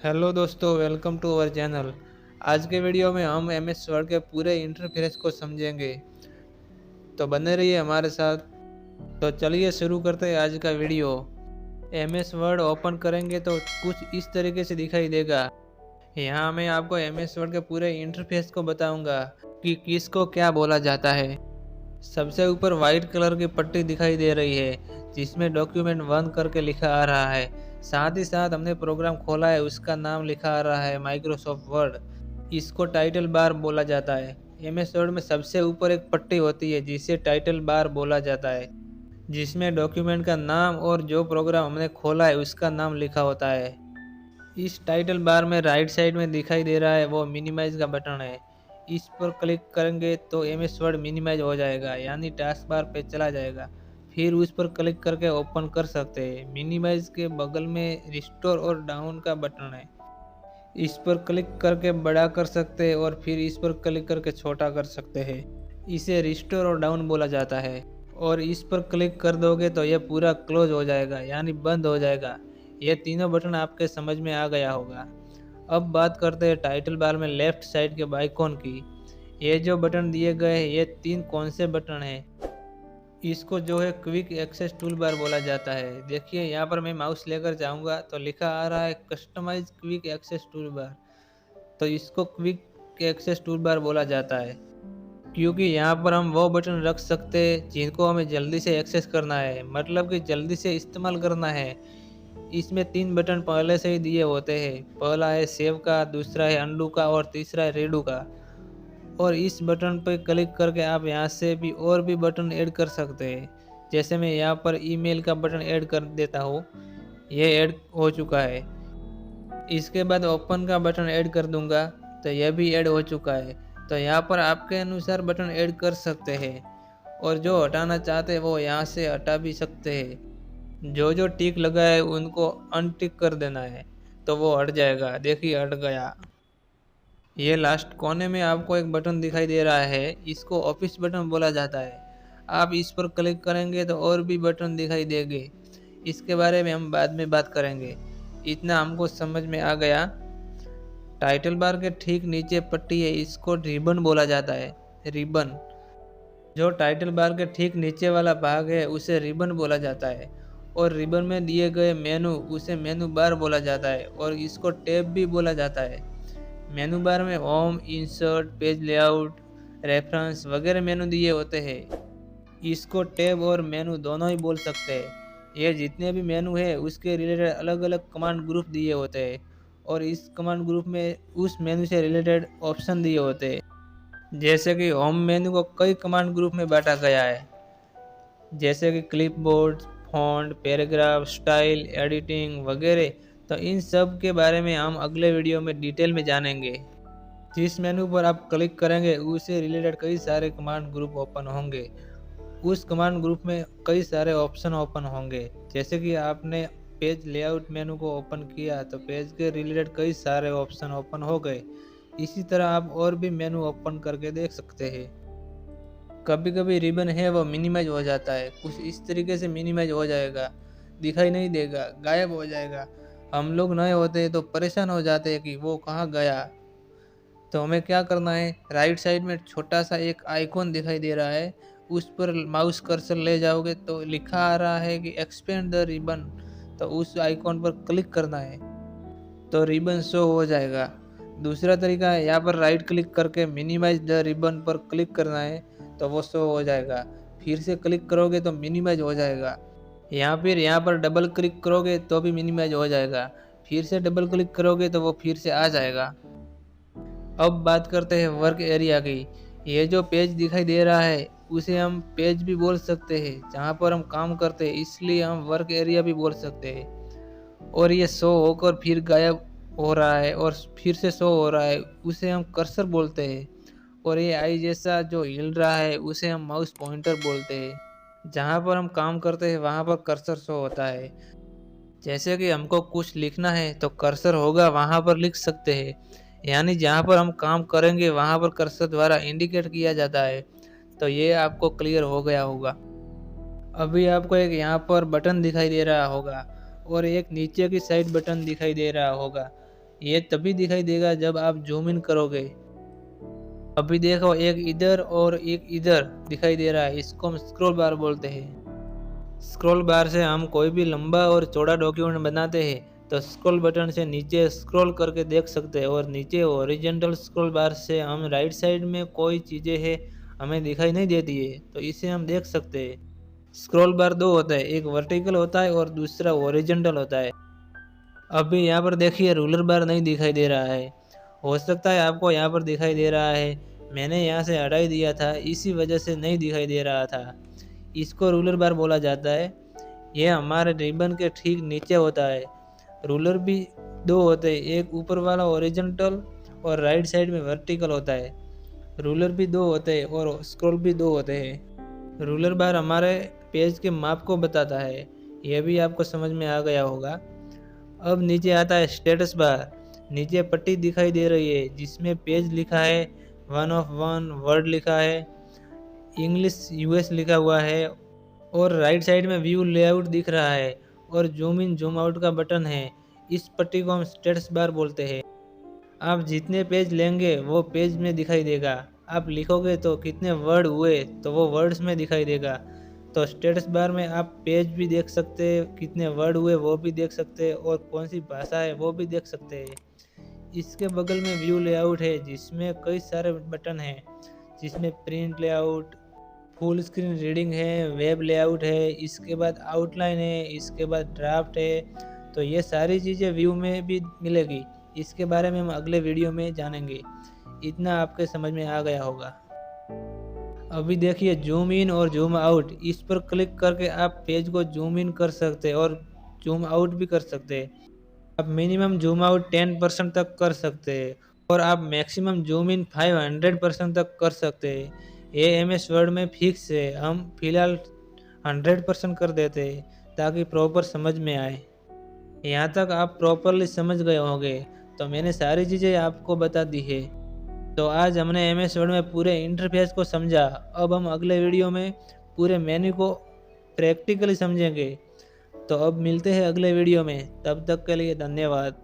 Hello दोस्तों, welcome to our channel. आज के वीडियो में हम एमएस वर्ड के पूरे इंटरफेस को समझेंगे, तो बने रहिए हमारे साथ। तो चलिए शुरू करते हैं आज का वीडियो। एमएस वर्ड ओपन करेंगे तो कुछ इस तरीके से दिखाई देगा। यहाँ मैं आपको एमएस वर्ड के पूरे इंटरफेस को बताऊंगा कि किसको क्या बोला जाता है। सबसे ऊपर वाइट कलर की पट्टी दिखाई दे रही है जिसमें डॉक्यूमेंट 1 करके लिखा आ रहा है। साथ ही साथ हमने प्रोग्राम खोला है, उसका नाम लिखा आ रहा है माइक्रोसॉफ्ट वर्ड। इसको टाइटल बार बोला जाता है। एमएस वर्ड में सबसे ऊपर एक पट्टी होती है जिसे टाइटल बार बोला जाता है, जिसमें डॉक्यूमेंट का नाम और जो प्रोग्राम हमने खोला है उसका नाम लिखा होता है। इस टाइटल बार में राइट साइड में दिखाई दे रहा है वो मिनिमाइज का बटन है। इस पर क्लिक करेंगे तो एमएस वर्ड मिनिमाइज हो जाएगा, यानी टास्क बार पे चला जाएगा। फिर उस पर क्लिक करके ओपन कर सकते हैं। मिनिमाइज के बगल में रिस्टोर और डाउन का बटन है, इस पर क्लिक करके बड़ा कर सकते हैं और फिर इस पर क्लिक करके छोटा कर सकते हैं। इसे रिस्टोर और डाउन बोला जाता है। और इस पर क्लिक कर दोगे तो यह पूरा क्लोज हो जाएगा, यानी बंद हो जाएगा। ये तीनों बटन आपके समझ में आ गया होगा। अब बात करते हैं टाइटल बार में लेफ्ट साइड के आइकॉन की। ये जो बटन दिए गए हैं ये तीन कौन से बटन हैं? इसको जो है क्विक एक्सेस टूल बार बोला जाता है। देखिए यहाँ पर मैं माउस लेकर जाऊंगा तो लिखा आ रहा है customize quick access toolbar. तो इसको क्विक एक्सेस टूल बार बोला जाता है क्योंकि यहाँ पर हम वो बटन रख सकते हैं जिनको हमें जल्दी से एक्सेस करना है, मतलब कि जल्दी से इस्तेमाल करना है। इसमें तीन बटन पहले से ही दिए होते हैं। पहला है सेव का, दूसरा है अंडू का और तीसरा है रीडू का। और इस बटन पर क्लिक करके आप यहाँ से भी और भी बटन ऐड कर सकते हैं। जैसे मैं यहाँ पर ईमेल का बटन ऐड कर देता हूँ, ये ऐड हो चुका है। इसके बाद ओपन का बटन ऐड कर दूंगा तो यह भी ऐड हो चुका है। तो यहाँ पर आपके अनुसार बटन ऐड कर सकते हैं और जो हटाना चाहते हैं वो यहाँ से हटा भी सकते हैं। जो जो टिक लगा है उनको अनटिक कर देना है तो वो हट जाएगा। देखिए हट गया। ये लास्ट कोने में आपको एक बटन दिखाई दे रहा है, इसको ऑफिस बटन बोला जाता है। आप इस पर क्लिक करेंगे तो और भी बटन दिखाई देंगे, इसके बारे में हम बाद में बात करेंगे। इतना हमको समझ में आ गया। टाइटल बार के ठीक नीचे पट्टी है, इसको रिबन बोला जाता है। रिबन, जो टाइटल बार के ठीक नीचे वाला भाग है उसे रिबन बोला जाता है। और रिबन में दिए गए मेनू उसे मेनू बार बोला जाता है और इसको टैब भी बोला जाता है। मेनू बार में home, insert, page layout, reference वगैरह मेनू दिए होते हैं। इसको टैब और मेनू दोनों ही बोल सकते हैं। ये जितने भी मेनू है उसके रिलेटेड अलग अलग कमांड ग्रुप दिए होते हैं और इस कमांड ग्रुप में उस मेनू से रिलेटेड ऑप्शन दिए होते हैं। जैसे कि होम मेनू को कई कमांड ग्रुप में बांटा गया है, जैसे कि clipboard, font, paragraph, style, editing वगैरह। तो इन सब के बारे में हम अगले वीडियो में डिटेल में जानेंगे। जिस मेनू पर आप क्लिक करेंगे उससे रिलेटेड कई सारे कमांड ग्रुप ओपन होंगे। उस कमांड ग्रुप में कई सारे ऑप्शन ओपन होंगे। जैसे कि आपने पेज लेआउट मेनू को ओपन किया तो पेज के रिलेटेड कई सारे ऑप्शन ओपन हो गए। इसी तरह आप और भी मेनू ओपन करके देख सकते हैं। कभी कभी रिबन है वो मिनिमाइज हो जाता है, कुछ इस तरीके से मिनिमाइज हो जाएगा, दिखाई नहीं देगा, गायब हो जाएगा। हम लोग नए होते हैं तो परेशान हो जाते हैं कि वो कहाँ गया। तो हमें क्या करना है, राइट साइड में छोटा सा एक आइकॉन दिखाई दे रहा है, उस पर माउस कर्सर ले जाओगे तो लिखा आ रहा है कि एक्सपेंड द रिबन। तो उस आइकॉन पर क्लिक करना है तो रिबन शो हो जाएगा। दूसरा तरीका है, यहाँ पर राइट क्लिक करके मिनिमाइज द रिबन पर क्लिक करना है तो वो शो हो जाएगा। फिर से क्लिक करोगे तो मिनिमाइज हो जाएगा। फिर यहाँ पर डबल क्लिक करोगे तो भी मिनिमाइज हो जाएगा। फिर से डबल क्लिक करोगे तो वो फिर से आ जाएगा। अब बात करते हैं वर्क एरिया की। ये जो पेज दिखाई दे रहा है उसे हम पेज भी बोल सकते हैं, जहाँ पर हम काम करते हैं, इसलिए हम वर्क एरिया भी बोल सकते हैं। और ये शो होकर फिर गायब हो रहा है और फिर से शो हो रहा है, उसे हम कर्सर बोलते हैं। और ये आई जैसा जो हिल रहा है उसे हम माउस पॉइंटर बोलते हैं। जहाँ पर हम काम करते हैं वहाँ पर कर्सर शो होता है। जैसे कि हमको कुछ लिखना है तो कर्सर होगा, वहाँ पर लिख सकते हैं। यानी जहाँ पर हम काम करेंगे वहाँ पर कर्सर द्वारा इंडिकेट किया जाता है। तो ये आपको क्लियर हो गया होगा। अभी आपको एक यहाँ पर बटन दिखाई दे रहा होगा और एक नीचे की साइड बटन दिखाई दे रहा होगा। ये तभी दिखाई देगा जब आप जूम इन करोगे। अभी देखो एक इधर और एक इधर दिखाई दे रहा है, इसको हम स्क्रॉल बार बोलते हैं। स्क्रॉल बार से हम कोई भी लंबा और चौड़ा डॉक्यूमेंट बनाते हैं तो स्क्रॉल बटन से नीचे स्क्रॉल करके देख सकते हैं, और नीचे हॉरिजॉन्टल स्क्रॉल बार से हम राइट साइड में कोई चीज़ें हैं हमें दिखाई नहीं देती है तो इसे हम देख सकते हैं। स्क्रॉल बार दो होता है, एक वर्टिकल होता है और दूसरा हॉरिजॉन्टल होता है। अभी यहाँ पर देखिए रूलर बार नहीं दिखाई दे रहा है, हो सकता है आपको यहाँ पर दिखाई दे रहा है। मैंने यहाँ से हटा ही दिया था, इसी वजह से नहीं दिखाई दे रहा था। इसको रूलर बार बोला जाता है। यह हमारे रिबन के ठीक नीचे होता है। रूलर भी दो होते हैं, एक ऊपर वाला ओरिजेंटल और राइट साइड में वर्टिकल होता है। रूलर भी दो होते हैं और स्क्रॉल भी दो होते हैं। रूलर बार हमारे पेज के माप को बताता है, यह भी आपको समझ में आ गया होगा। अब नीचे आता है स्टेटस बार। नीचे पट्टी दिखाई दे रही है जिसमें पेज लिखा है, 1 of 1 वर्ड लिखा है, इंग्लिश यूएस लिखा हुआ है, और राइट साइड में व्यू लेआउट दिख रहा है और जूम इन जूम आउट का बटन है। इस पट्टी को हम स्टेटस बार बोलते हैं। आप जितने पेज लेंगे वो पेज में दिखाई देगा। आप लिखोगे तो कितने वर्ड हुए तो वो वर्ड्स में दिखाई देगा। तो स्टेटस बार में आप पेज भी देख सकते हैं, कितने वर्ड हुए वो भी देख सकते हैं, और कौन सी भाषा है वो भी देख सकते हैं। इसके बगल में व्यू लेआउट है जिसमें कई सारे बटन हैं, जिसमें print layout, full screen reading है, वेब लेआउट है, इसके बाद आउटलाइन है, इसके बाद ड्राफ्ट है। तो ये सारी चीज़ें व्यू में भी मिलेगी। इसके बारे में हम अगले वीडियो में जानेंगे। इतना आपके समझ में आ गया होगा। अभी देखिए जूम इन और जूम आउट, इस पर क्लिक करके आप पेज को जूम इन कर सकते हैं और जूम आउट भी कर सकते हैं। आप मिनिमम जूम आउट 10% तक कर सकते हैं और आप मैक्सिमम जूम इन 500% तक कर सकते हैं। ये एमएस वर्ड में फिक्स है, हम फिलहाल 100% कर देते हैं ताकि प्रॉपर समझ में आए। यहाँ तक आप प्रॉपरली समझ गए होंगे, तो मैंने सारी चीज़ें आपको बता दी है। तो आज हमने एमएस वर्ड में पूरे इंटरफेस को समझा। अब हम अगले वीडियो में पूरे मेन्यू को प्रैक्टिकली समझेंगे। तो अब मिलते हैं अगले वीडियो में, तब तक के लिए धन्यवाद।